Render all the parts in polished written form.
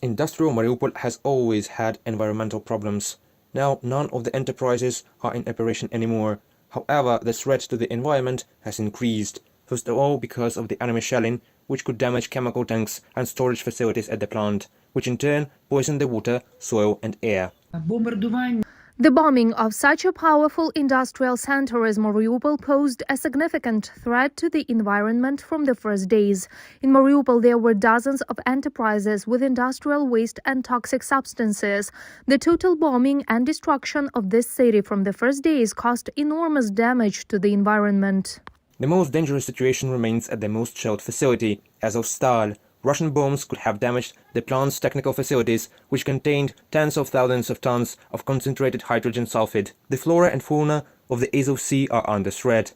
Industrial Mariupol has always had environmental problems. Now none of the enterprises are in operation anymore. However, the threat to the environment has increased, first of all because of the enemy shelling, which could damage chemical tanks and storage facilities at the plant, which in turn poison the water, soil and air. The bombing of such a powerful industrial center as Mariupol posed a significant threat to the environment from the first days. In Mariupol, there were dozens of enterprises with industrial waste and toxic substances. The total bombing and destruction of this city from the first days caused enormous damage to the environment. The most dangerous situation remains at the most shelled facility, Azovstal. Russian bombs could have damaged the plant's technical facilities, which contained tens of thousands of tons of concentrated hydrogen sulfide. The flora and fauna of the Azov Sea are under threat.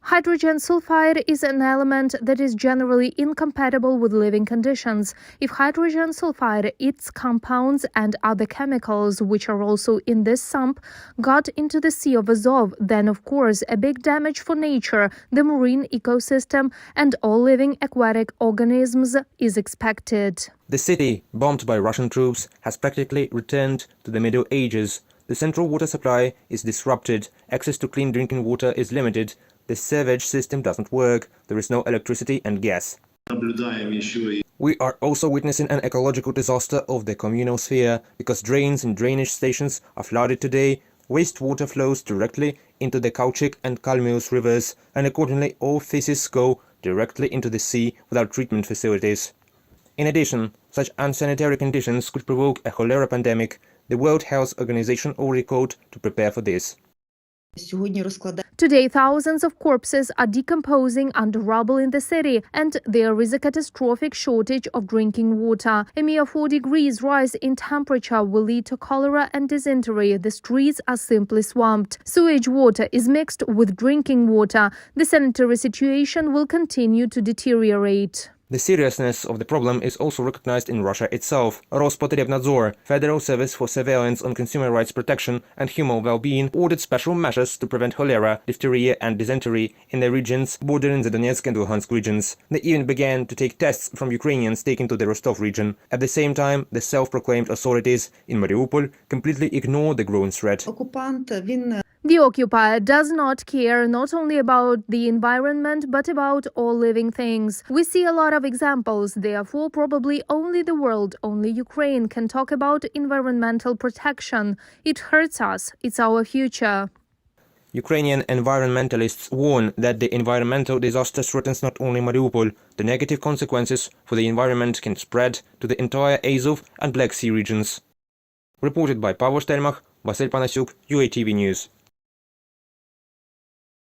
Hydrogen sulfide is an element that is generally incompatible with living conditions. If hydrogen sulfide, its compounds and other chemicals, which are also in this sump, got into the Sea of Azov, then of course a big damage for nature, the marine ecosystem and all living aquatic organisms is expected. The city, bombed by Russian troops, has practically returned to the Middle Ages. The central water supply is disrupted, access to clean drinking water is limited, the sewage system doesn't work, there is no electricity and gas. We are also witnessing an ecological disaster of the communal sphere, because drains and drainage stations are flooded today, wastewater flows directly into the Kauchik and Kalmius rivers, and accordingly all feces go directly into the sea without treatment facilities. In addition, such unsanitary conditions could provoke a cholera pandemic. The World Health Organization already called to prepare for this. Today, thousands of corpses are decomposing under rubble in the city, and there is a catastrophic shortage of drinking water. A mere 4 degrees rise in temperature will lead to cholera and dysentery. The streets are simply swamped. Sewage water is mixed with drinking water. The sanitary situation will continue to deteriorate. The seriousness of the problem is also recognized in Russia itself. Rospotrebnadzor, Federal Service for Surveillance on Consumer Rights Protection and Human Well-being, ordered special measures to prevent cholera, diphtheria and dysentery in the regions bordering the Donetsk and Luhansk regions. They even began to take tests from Ukrainians taken to the Rostov region. At the same time, the self-proclaimed authorities in Mariupol completely ignore the growing threat. The occupier does not care not only about the environment but about all living things. We see a lot of examples, therefore probably only the world, only Ukraine can talk about environmental protection. It hurts us, it's our future. Ukrainian environmentalists warn that the environmental disaster threatens not only Mariupol. The negative consequences for the environment can spread to the entire Azov and Black Sea regions. Reported by Pavel Stelmach, Vasyl Panasyuk, UATV News.